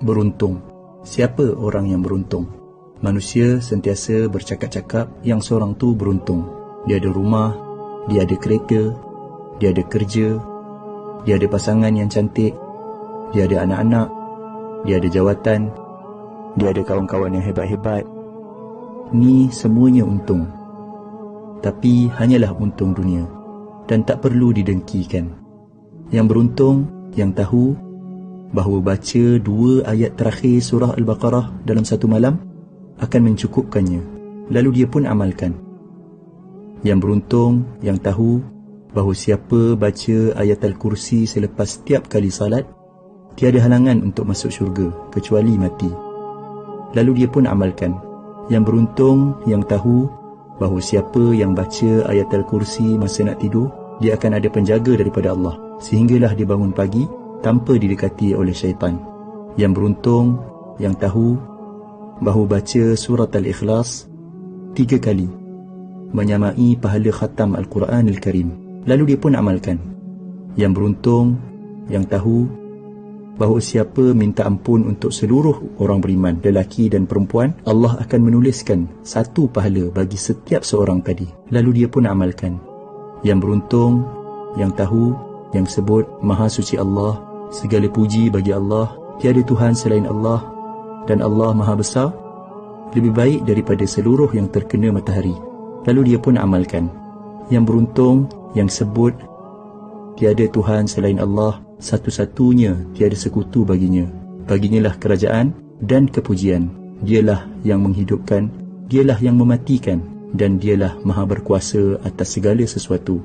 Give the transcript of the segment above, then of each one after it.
Beruntung. Siapa orang yang beruntung? Manusia sentiasa bercakap-cakap yang seorang tu beruntung. Dia ada rumah, dia ada kereta, dia ada kerja, dia ada pasangan yang cantik, dia ada anak-anak, dia ada jawatan, dia ada kawan-kawan yang hebat-hebat. Ni semuanya untung. Tapi hanyalah untung dunia dan tak perlu didengkikan. Yang beruntung, yang tahu bahawa baca 2 ayat terakhir surah Al-Baqarah dalam satu malam akan mencukupkannya, lalu dia pun amalkan. Yang beruntung, yang tahu bahawa siapa baca ayat Al-Kursi selepas setiap kali salat, tiada halangan untuk masuk syurga kecuali mati, lalu dia pun amalkan. Yang beruntung, yang tahu bahawa siapa yang baca ayat Al-Kursi masa nak tidur, dia akan ada penjaga daripada Allah sehinggalah dia bangun pagi tanpa didekati oleh syaitan. Yang beruntung, yang tahu bahawa baca surat Al-Ikhlas 3 kali menyamai pahala khatam Al-Quran Al-Karim, lalu dia pun amalkan. Yang beruntung, yang tahu bahawa siapa minta ampun untuk seluruh orang beriman, lelaki dan perempuan, Allah akan menuliskan 1 pahala bagi setiap seorang tadi, lalu dia pun amalkan. Yang beruntung, yang tahu, yang sebut Maha Suci Allah, segala puji bagi Allah, tiada Tuhan selain Allah, dan Allah Maha Besar, lebih baik daripada seluruh yang terkena matahari, lalu dia pun amalkan. Yang beruntung, yang sebut tiada Tuhan selain Allah, satu-satunya, tiada sekutu baginya. Baginya lah kerajaan dan kepujian. Dialah yang menghidupkan, dialah yang mematikan, dan dialah Maha berkuasa atas segala sesuatu.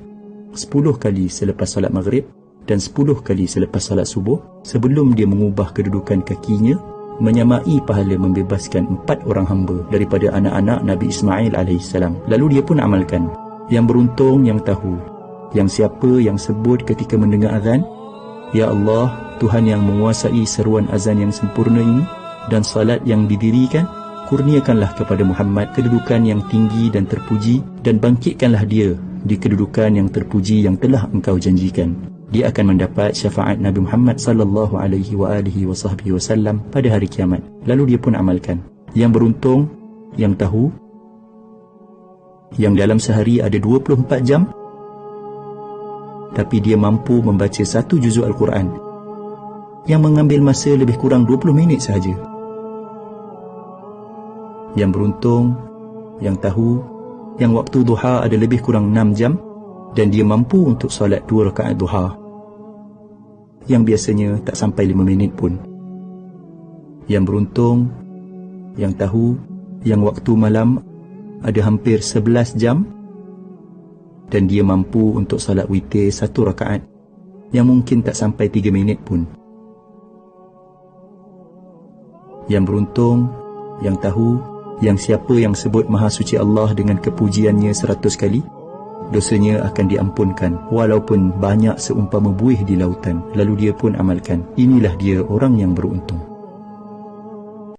10 kali selepas salat maghrib dan 10 kali selepas salat subuh, sebelum dia mengubah kedudukan kakinya, menyamai pahala membebaskan 4 orang hamba daripada anak-anak Nabi Ismail AS. Lalu dia pun amalkan. Yang beruntung, yang tahu, yang siapa yang sebut ketika mendengar azan, Ya Allah, Tuhan yang menguasai seruan azan yang sempurna ini dan salat yang didirikan, kurniakanlah kepada Muhammad kedudukan yang tinggi dan terpuji, dan bangkitkanlah dia di kedudukan yang terpuji yang telah engkau janjikan. Dia akan mendapat syafaat Nabi Muhammad sallallahu alaihi wasallam pada hari kiamat. Lalu dia pun amalkan. Yang beruntung, yang tahu, yang dalam sehari ada 24 jam, tapi dia mampu membaca 1 juzuk Al-Quran yang mengambil masa lebih kurang 20 minit sahaja. Yang beruntung, yang tahu, yang waktu duha ada lebih kurang 6 jam dan dia mampu untuk solat 2 rakaat duha yang biasanya tak sampai 5 minit pun. Yang beruntung, yang tahu, yang waktu malam ada hampir 11 jam dan dia mampu untuk salat witir 1 rakaat yang mungkin tak sampai 3 minit pun. Yang beruntung, yang tahu, yang siapa yang sebut Maha Suci Allah dengan kepujiannya 100 kali, dosanya akan diampunkan walaupun banyak seumpama buih di lautan, lalu dia pun amalkan. Inilah dia orang yang beruntung.